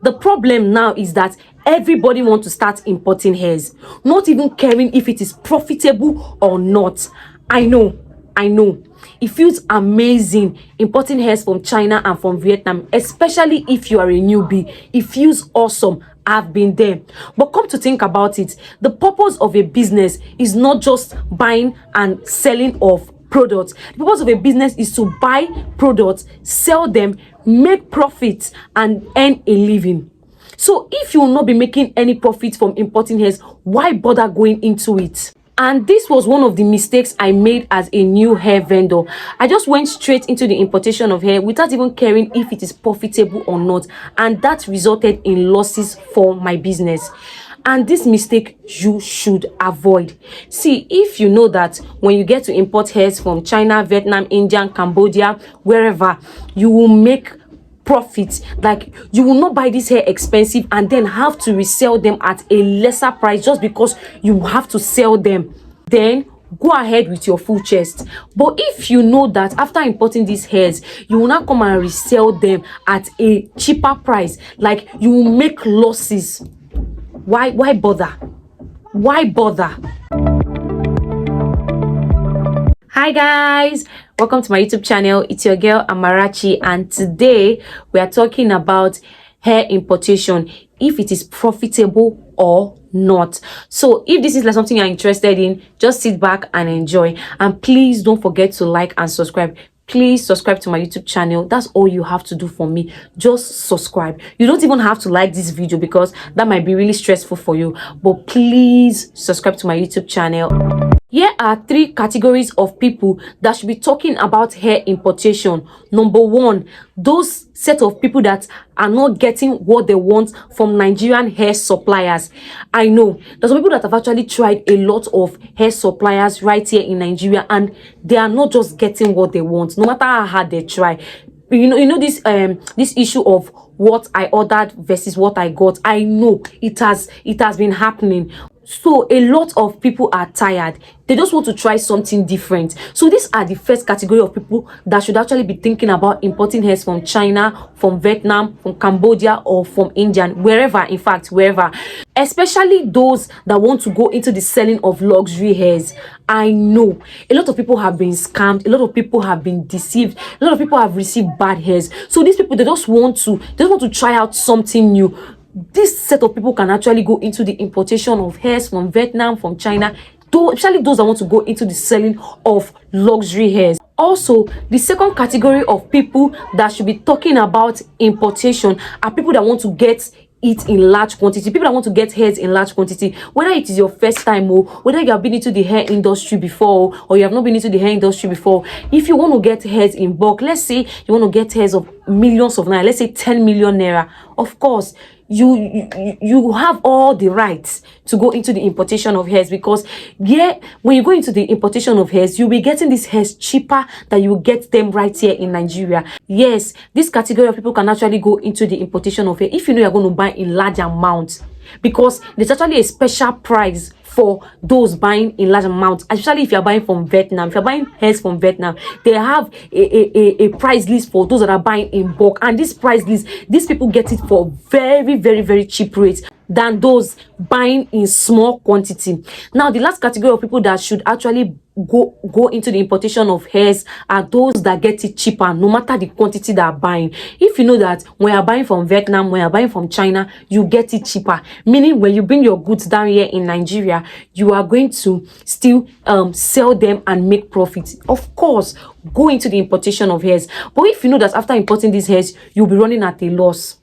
The problem now is that everybody wants to start importing hairs, not even caring if it is profitable or not. I know. It feels amazing importing hairs from China and from Vietnam, especially if you are a newbie. It feels awesome. I've been there. But come to think about it, the purpose of a business is not just buying and selling of products. The purpose of a business is to buy products, sell them, make profits, and earn a living. So if you will not be making any profit from importing hairs, why bother going into it? And this was one of the mistakes I made as a new hair vendor. I just went straight into the importation of hair without even caring if it is profitable or not, and that resulted in losses for my business. And this mistake you should avoid. See, if you know that when you get to import hairs from China, Vietnam, India, Cambodia, wherever, you will make profit, like you will not buy this hair expensive and then have to resell them at a lesser price just because you have to sell them, then go ahead with your full chest. But if you know that after importing these hairs, you will not come and resell them at a cheaper price, like you will make losses, why bother? Hi guys, welcome to my YouTube channel. It's your girl Amarachi, and today we are talking about hair importation, if it is profitable or not. So if this is like something you're interested in, just sit back and enjoy, and please don't forget to like and subscribe. Please subscribe to my YouTube channel. That's all you have to do for me. Just subscribe. You don't even have to like this video because that might be really stressful for you, but please subscribe to my YouTube channel. Here are 3 categories of people that should be talking about hair importation. Number 1, those set of people that are not getting what they want from Nigerian hair suppliers. I know there's some people that have actually tried a lot of hair suppliers right here in Nigeria, and they are not just getting what they want, no matter how hard they try. You know this issue of what I ordered versus what I got. I know it has been happening. So a lot of people are tired. They just want to try something different. So these are the first category of people that should actually be thinking about importing hairs from China, from Vietnam, from Cambodia, or from India, wherever, in fact, wherever. Especially those that want to go into the selling of luxury hairs. I know a lot of people have been scammed, a lot of people have been deceived, a lot of people have received bad hairs. So these people, they just want to try out something new. This set of people can actually go into the importation of hairs from Vietnam, from China, especially those that want to go into the selling of luxury hairs. Also, the second category of people that should be talking about importation are people that want to get it in large quantity, people that want to get hairs in large quantity, whether it is your first time or whether you have been into the hair industry before or you have not been into the hair industry before. If you want to get hairs in bulk, let's say you want to get hairs of millions of naira, let's say 10 million naira, of course you have all the rights to go into the importation of hairs, because when you go into the importation of hairs, you'll be getting these hairs cheaper than you get them right here in Nigeria. Yes, this category of people can actually go into the importation of hair if you know you're going to buy in large amounts, because there's actually a special price for those buying in large amounts, especially if you're buying from Vietnam. If you're buying hairs from Vietnam, they have a price list for those that are buying in bulk, and this price list, these people get it for very, very, very cheap rates than those buying in small quantity. Now, the last category of people that should actually go into the importation of hairs are those that get it cheaper, no matter the quantity they are buying. If you know that when you're buying from Vietnam, when you're buying from China, you get it cheaper, meaning when you bring your goods down here in Nigeria, you are going to still sell them and make profit. Of course, go into the importation of hairs. But if you know that after importing these hairs, you'll be running at a loss,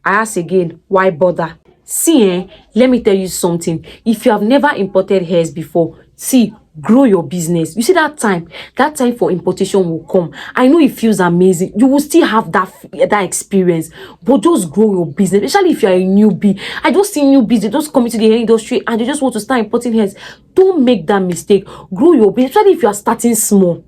I ask again, why bother? See, let me tell you something. If you have never imported hairs before, see, grow your business. You see, that time for importation will come. I know it feels amazing. You will still have that experience, but just grow your business, especially if you are a newbie. I just see newbies, they just come into the hair industry and they just want to start importing hairs. Don't make that mistake. Grow your business, especially if you are starting small.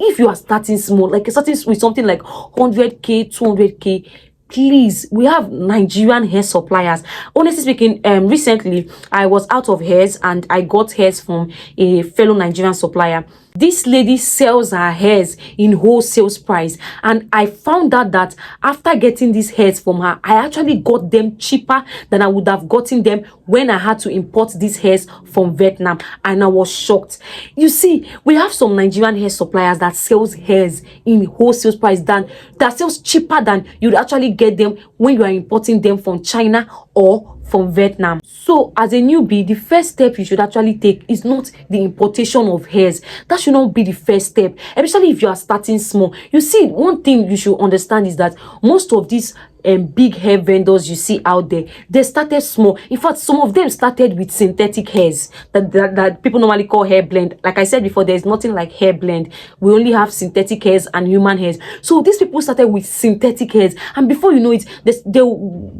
If you are starting small, like starting with something like 100k, 200k, please, we have Nigerian hair suppliers. Honestly speaking, recently I was out of hairs and I got hairs from a fellow Nigerian supplier. This lady sells her hairs in wholesale price, and I found out that after getting these hairs from her, I actually got them cheaper than I would have gotten them when I had to import these hairs from Vietnam, and I was shocked. You see, we have some Nigerian hair suppliers that sells hairs in wholesale price that sells cheaper than you'd actually get them when you are importing them from China or from Vietnam. So as a newbie, the first step you should actually take is not the importation of hairs. That should not be the first step, especially if you are starting small. You see, one thing you should understand is that most of these big hair vendors you see out there, they started small. In fact, some of them started with synthetic hairs that people normally call hair blend. Like I said before, there's nothing like hair blend. We only have synthetic hairs and human hairs. So these people started with synthetic hairs, and before you know it, they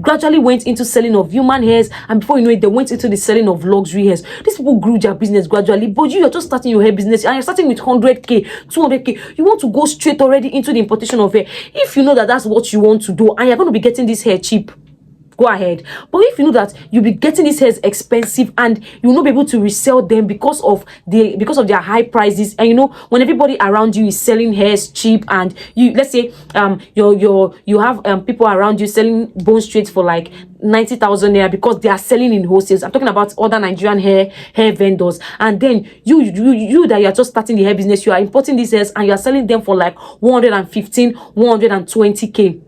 gradually went into selling of human hairs, and before you know it, they went into the selling of luxury hairs. These people grew their business gradually, but you're just starting your hair business and you're starting with 100k, 200k. You want to go straight already into the importation of hair. If you know that that's what you want to do and you're going to be getting this hair cheap, go ahead. But if you know that you'll be getting these hairs expensive and you'll not be able to resell them because of their high prices, and you know, when everybody around you is selling hairs cheap, and you, let's say you have people around you selling bone straight for like 90,000 naira because they are selling in wholesales. I'm talking about other Nigerian hair vendors, and then you that you are just starting the hair business, you are importing these hairs and you are selling them for like 115, 120k.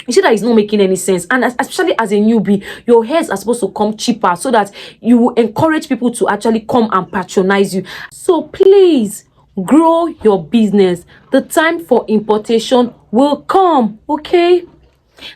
You see that it's not making any sense. And especially as a newbie, your hairs are supposed to come cheaper so that you will encourage people to actually come and patronize you. So please grow your business. The time for importation will come, okay?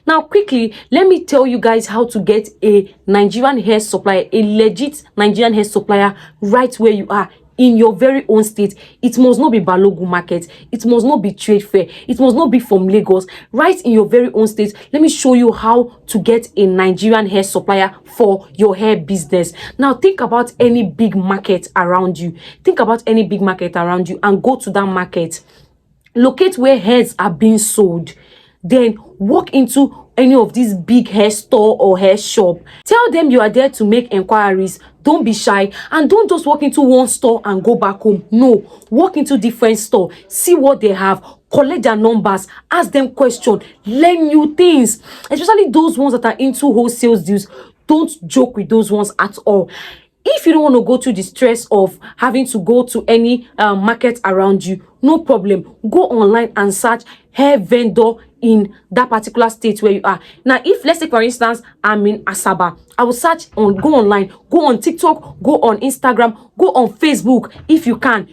Now quickly, let me tell you guys how to get a Nigerian hair supplier, a legit Nigerian hair supplier right where you are, in your very own state. It must not be Balogun Market. It must not be Trade Fair. It must not be from Lagos. Right in your very own state. Let me show you how to get a Nigerian hair supplier for your hair business. Now think about any big market around you. Think about any big market around you and go to that market. Locate where hairs are being sold. Then walk into any of these big hair store or hair shop. Tell them you are there to make inquiries. Don't be shy, and don't just walk into one store and go back home. No, walk into different store, see what they have, collect their numbers, ask them questions, learn new things, especially those ones that are into wholesale deals. Don't joke with those ones at all. If you don't want to go through the stress of having to go to any market around you, no problem. Go online and search hair vendor in that particular state where you are. Now, if let's say for instance, I'm in Asaba, I will search on, go online, go on TikTok, go on Instagram, go on Facebook. If you can,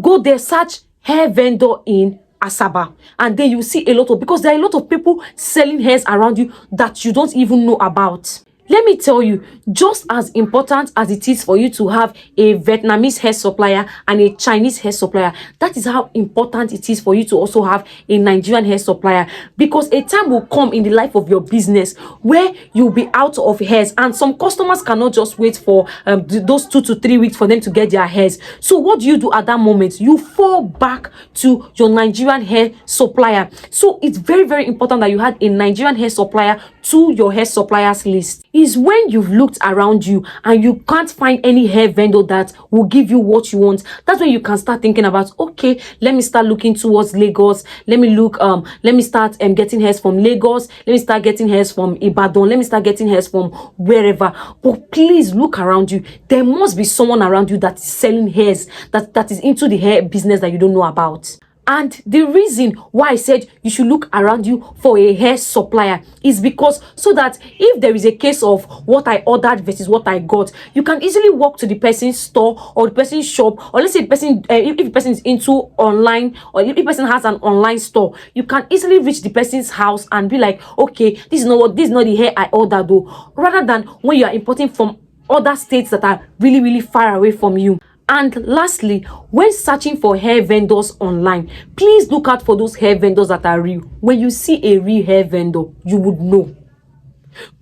go there, search hair vendor in Asaba, and then you see a lot of, because there are a lot of people selling hairs around you that you don't even know about. Let me tell you, just as important as it is for you to have a Vietnamese hair supplier and a Chinese hair supplier, that is how important it is for you to also have a Nigerian hair supplier, because a time will come in the life of your business where you'll be out of hairs, and some customers cannot just wait for those 2 to 3 weeks for them to get their hairs. So what do you do at that moment? You fall back to your Nigerian hair supplier. So it's very, very important that you had a Nigerian hair supplier to your hair suppliers list. Is when you've looked around you and you can't find any hair vendor that will give you what you want. That's when you can start thinking about, okay, let me start looking towards Lagos. Let me start getting hairs from Lagos. Let me start getting hairs from Ibadan. Let me start getting hairs from wherever. But please look around you. There must be someone around you that is selling hairs, that is into the hair business that you don't know about. And the reason why I said you should look around you for a hair supplier is because so that if there is a case of what I ordered versus what I got, you can easily walk to the person's store or the person's shop, or let's say the person, if the person is into online, or if the person has an online store, you can easily reach the person's house and be like, okay, this is not the hair I ordered though, rather than when you are importing from other states that are really, really far away from you. And lastly, when searching for hair vendors online, please look out for those hair vendors that are real. When you see a real hair vendor, you would know.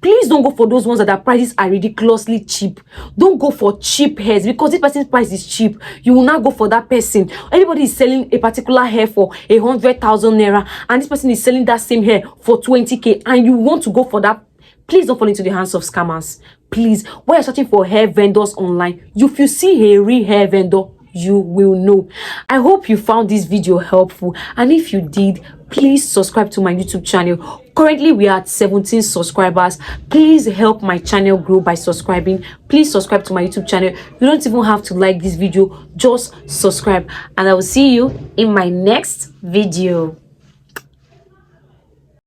Please don't go for those ones that their prices are ridiculously cheap. Don't go for cheap hairs, because this person's price is cheap. You will not go for that person. Everybody is selling a particular hair for 100,000 naira, and this person is selling that same hair for 20k, and you want to go for that. Please don't fall into the hands of scammers. Please, when you're searching for hair vendors online, if you see a real hair vendor, you will know. I hope you found this video helpful, and if you did, please subscribe to my YouTube channel. Currently we are at 17 subscribers. Please help my channel grow by subscribing. Please subscribe to my YouTube channel. You don't even have to like this video, just subscribe, and I will see you in my next video.